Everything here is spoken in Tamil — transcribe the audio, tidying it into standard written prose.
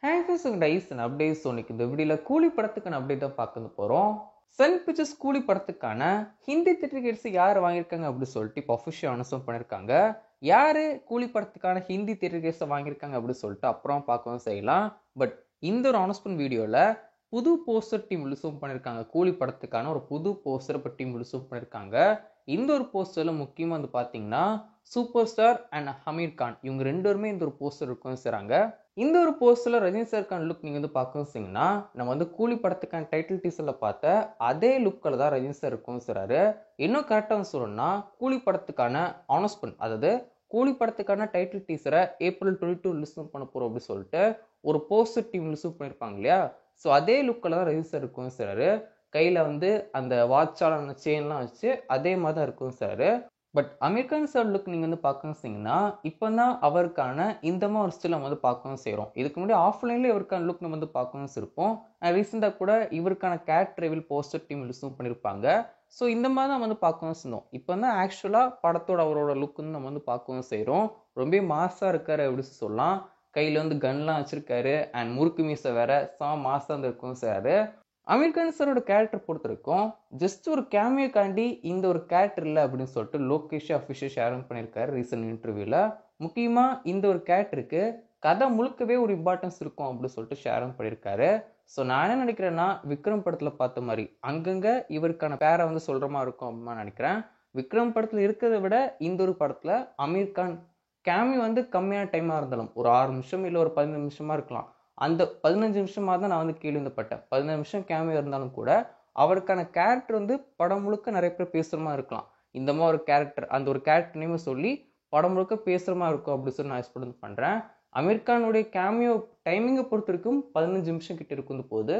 Hangers and ice and updates இன்னைக்கு இந்த வீடியோவில் கூலி படத்துக்கான அப்டேட் தான் பார்க்க போகிறோம். சன் பிக்சர்ஸ் கூலி படத்துக்கான ஹிந்தி தியேட்டர்ஸ் யார் வாங்கியிருக்காங்க அப்படின்னு சொல்லிட்டு இப்போ அஃபிஷியல் அனௌன்ஸ் பண்ணியிருக்காங்க. யார் கூலி படத்துக்கான ஹிந்தி தியேட்டர்ஸை வாங்கியிருக்காங்க அப்படின்னு சொல்லிட்டு அப்புறம் பார்க்கவும் செய்யலாம். பட் இந்த ஒரு அனௌன்ஸ்மெண்ட் வீடியோவில் புது போஸ்டர் டீம் ரிலீஸும் பண்ணியிருக்காங்க. கூலி படத்துக்கான ஒரு புது போஸ்டர் இப்போ டீம் ரிலீஸும் பண்ணியிருக்காங்க. இந்த ஒரு போஸ்டரில் முக்கியமாக வந்து பார்த்தீங்கன்னா super star and Aamir Khan இவங்க ரெண்டு பேருமே இந்த ஒரு போஸ்டர் இருக்கும் செய்கிறாங்க. இந்த ஒரு போஸ்டரில் ரஜினி சாருக்கான லுக் நீங்கள் வந்து பார்க்கணும் செய்யுங்கன்னா நம்ம வந்து கூலி படத்துக்கான டைட்டில் டீசரில் பார்த்த அதே லுக்கில் தான் ரஜினி சார் இருக்கும் செய்கிறாரு. இன்னும் கரெக்டாக சொல்லணும்னா கூலி படத்துக்கான அனௌன்ஸ்மெண்ட், அதாவது கூலி படத்துக்கான டைட்டில் டீசரை April 22 ரிலீஸ் பண்ண போகிறோம் அப்படின்னு சொல்லிட்டு ஒரு போஸ்டர் டீம் ரிலீஸ் பண்ணியிருப்பாங்க இல்லையா. ஸோ அதே லுக்கில் தான் ரஜினி சார் இருக்கும் செய்கிறாரு. கையில் வந்து அந்த வாட்சாலான செயின்லாம் வச்சு அதே மாதிரி தான் இருக்கும் sir. But Aamir Khan sir look நீங்கள் வந்து பார்க்கணும் செய்யுங்கன்னா இப்போ தான் அவருக்கான இந்த மாதிரி ஒரு ஸ்டில் நம்ம வந்து பார்க்கணும் செய்கிறோம். இதுக்கு முன்னாடி ஆஃப்லைன்லேயே இவருக்கான லுக் நம்ம வந்து பார்க்கணும் இருப்போம். ரீசெண்டாக கூட இவருக்கான கேரக்டர் ரிவீல் போஸ்டர் டீம் ரிலீஸும் பண்ணியிருப்பாங்க. ஸோ இந்த மாதிரி தான் நம்ம வந்து பார்க்கவும் செய்யணும். இப்போ தான் ஆக்சுவலாக படத்தோட அவரோட லுக் வந்து நம்ம வந்து பார்க்கவும் செய்கிறோம். ரொம்ப மாசாக இருக்காரு அப்படின்னு சொல்லலாம். கையில் வந்து கன்லாம் வச்சுருக்காரு அண்ட் முறுக்கு மீசை வேற மாசாக வந்து இருக்கும் சார். அமீர் கான் சாரோட கேரக்டர் பொறுத்த வரைக்கும் ஜஸ்ட் ஒரு கேமியோக்காண்டி இந்த ஒரு கேரக்டர் இல்லை அப்படின்னு சொல்லிட்டு லோகேஷ் அஃபிஷியல் ஷேரும் பண்ணியிருக்காரு ரீசெண்ட் இன்டர்வியூவில். முக்கியமாக இந்த ஒரு கேரக்டருக்கு கதை முழுக்கவே ஒரு இம்பார்ட்டன்ஸ் இருக்கும் அப்படின்னு சொல்லிட்டு ஷேரும் பண்ணியிருக்காரு. ஸோ நான் என்ன நினைக்கிறேன்னா விக்ரம் படத்தில் பார்த்த மாதிரி அங்கங்கே இவருக்கான பேரை வந்து சொல்கிற மாதிரி இருக்கும் அப்படின்னு நினைக்கிறேன். விக்ரம் படத்தில் இருக்கிறத விட இந்த ஒரு படத்தில் அமீர் கான் கேமியோ வந்து கம்மியான டைமாக இருந்தாலும் ஒரு 6 நிமிஷம் இல்லை ஒரு 15 நிமிஷமாக இருக்கலாம். அந்த 15 நிமிஷமாக தான் நான் வந்து கேள்விப்பட்டேன். 15 நிமிஷம் கேமியோ இருந்தாலும் கூட அவருக்கான கேரக்டர் வந்து படம் முழுக்க நிறைய பேர் பேசுகிற மாதிரி இருக்கலாம். இந்த மாதிரி ஒரு கேரக்டர், அந்த ஒரு கேரக்டர் நேமை சொல்லி படம் முழுக்க பேசுகிற மாதிரி இருக்கும் அப்படின்னு சொல்லி நான் எக்ஸ்பெக்ட் பண்ணுறேன். அமீர் கானுடைய கேமியோ டைமிங்கை பொறுத்த வரைக்கும் 15 நிமிஷம் கிட்ட இருக்கும் போது